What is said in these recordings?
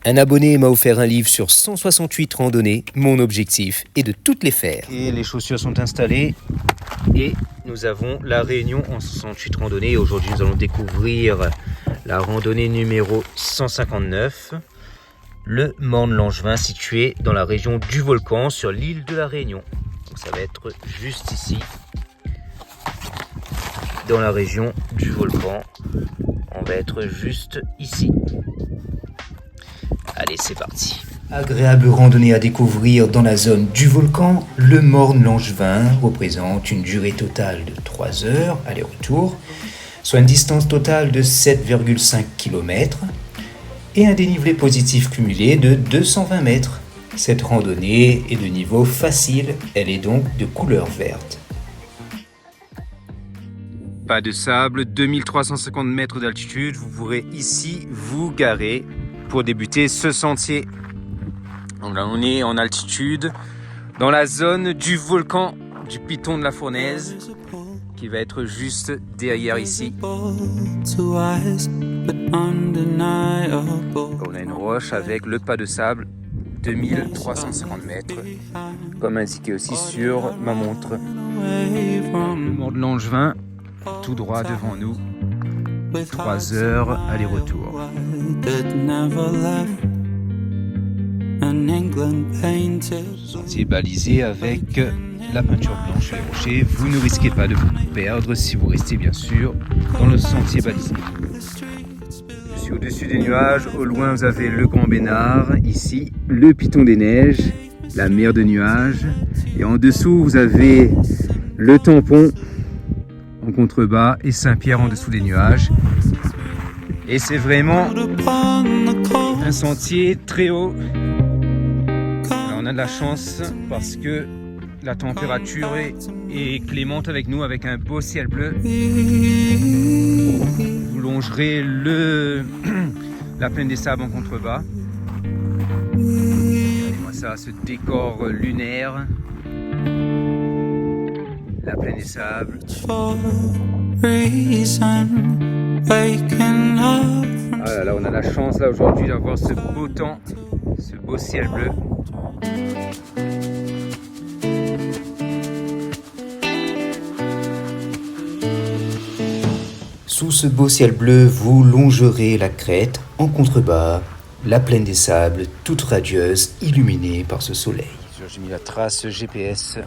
Un abonné m'a offert un livre sur 168 randonnées. Mon objectif est de toutes les faire. Et les chaussures sont installées et nous avons la réunion en 168 randonnées. Aujourd'hui, nous allons découvrir la randonnée numéro 159, le Morne Langevin, situé dans la région du Volcan sur l'île de la Réunion. Donc ça va être juste ici, dans la région du Volcan. On va être juste ici. Allez, c'est parti. Agréable randonnée à découvrir dans la zone du Volcan. Le Morne Langevin représente une durée totale de 3 heures, aller-retour, soit une distance totale de 7,5 km et un dénivelé positif cumulé de 220 mètres. Cette randonnée est de niveau facile, elle est donc de couleur verte. Pas de sable, 2350 mètres d'altitude, vous pourrez ici vous garer pour débuter ce sentier. Donc là on est en altitude dans la zone du volcan du Piton de la Fournaise qui va être juste derrière ici. On a une roche avec le pas de sable, 2350 mètres, comme indiqué aussi sur ma montre. Le Morne Langevin, tout droit devant nous, 3 heures aller-retour. Sentier balisé avec la peinture blanche sur les rochers. Vous ne risquez pas de vous perdre si vous restez bien sûr dans le sentier balisé. Je suis au-dessus des nuages. Au loin, vous avez le Grand Bénard. Ici, le Piton des Neiges, la mer de nuages. Et en dessous, vous avez le Tampon en contrebas et Saint-Pierre en dessous des nuages. Et c'est vraiment un sentier très haut. Là, on a de la chance parce que la température est clémente avec nous, avec un beau ciel bleu. Vous longerez la plaine des sables en contrebas. Regardez-moi ça, ce décor lunaire. La plaine des sables. Ah là là, on a la chance là aujourd'hui d'avoir ce beau temps, ce beau ciel bleu. Sous ce beau ciel bleu, vous longerez la crête en contrebas, la plaine des sables, toute radieuse, illuminée par ce soleil. J'ai mis la trace GPS.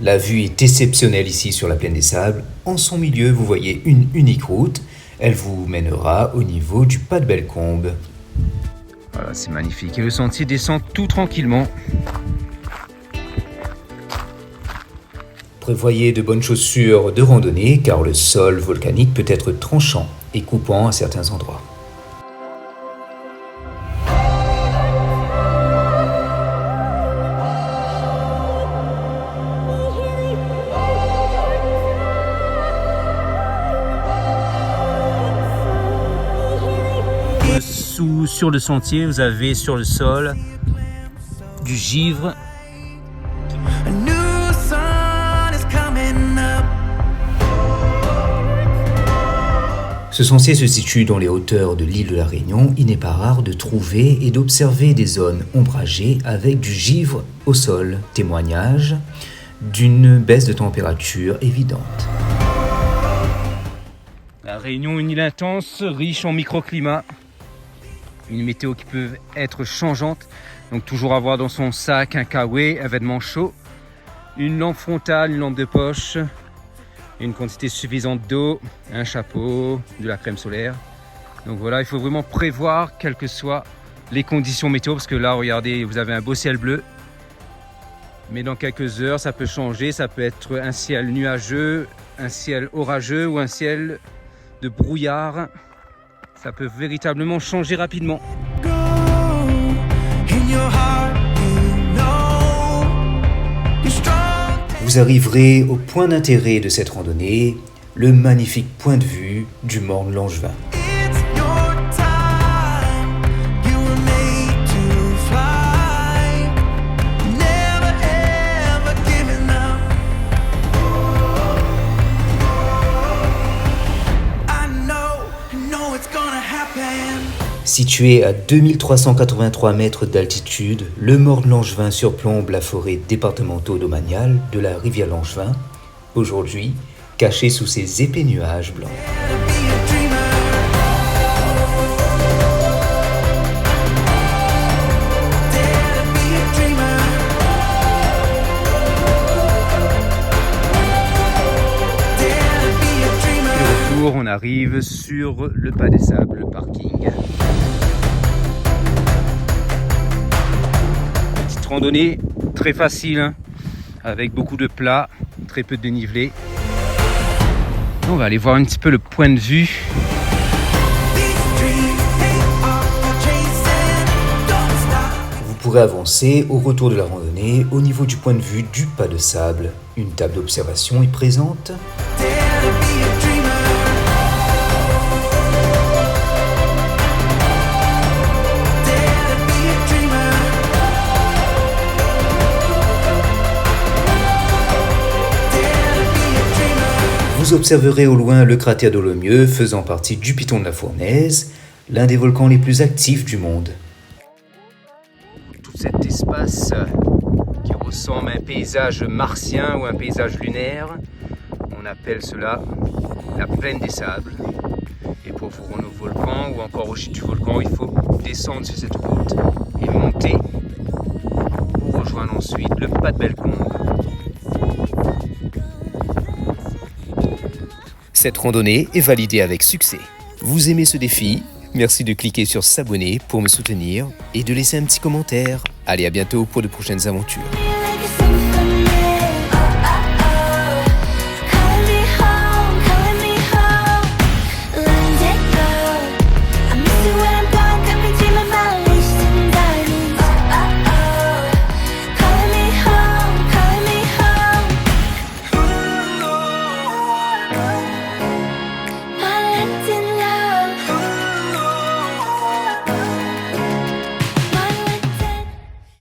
La vue est exceptionnelle ici sur la plaine des sables. En son milieu, vous voyez une unique route. Elle vous mènera au niveau du pas de Bellecombe. Voilà, c'est magnifique. Et le sentier descend tout tranquillement. Prévoyez de bonnes chaussures de randonnée car le sol volcanique peut être tranchant et coupant à certains endroits. Sur le sentier, vous avez sur le sol du givre. Ce sentier se situe dans les hauteurs de l'île de la Réunion. Il n'est pas rare de trouver et d'observer des zones ombragées avec du givre au sol, témoignage d'une baisse de température évidente. La Réunion, une île intense, riche en microclimat. Une météo qui peut être changeante, donc toujours avoir dans son sac un kawaii, un vêtement chaud, une lampe frontale, une lampe de poche, une quantité suffisante d'eau, un chapeau, de la crème solaire. Donc voilà, il faut vraiment prévoir quelles que soient les conditions météo, parce que là, regardez, vous avez un beau ciel bleu, mais dans quelques heures, ça peut changer, ça peut être un ciel nuageux, un ciel orageux ou un ciel de brouillard. Ça peut véritablement changer rapidement. Vous arriverez au point d'intérêt de cette randonnée, le magnifique point de vue du Morne Langevin. Situé à 2383 mètres d'altitude, le Morne Langevin surplombe la forêt départementale-domaniale de la rivière Langevin, aujourd'hui caché sous ses épais nuages blancs. On arrive sur le Pas des Sables, le parking. Petite randonnée très facile, hein, avec beaucoup de plats, très peu de dénivelé. On va aller voir un petit peu le point de vue. Vous pourrez avancer au retour de la randonnée au niveau du point de vue du Pas de Sable. Une table d'observation est présente. Vous observerez au loin le cratère Dolomieu, faisant partie du Piton de la Fournaise, l'un des volcans les plus actifs du monde. Tout cet espace qui ressemble à un paysage martien ou un paysage lunaire, on appelle cela la plaine des sables. Et pour vous rendre au volcan ou encore au chute du volcan, il faut descendre sur cette route et monter pour rejoindre ensuite le Pas de Bellecombe. Cette randonnée est validée avec succès. Vous aimez ce défi? Merci de cliquer sur s'abonner pour me soutenir et de laisser un petit commentaire. Allez, à bientôt pour de prochaines aventures.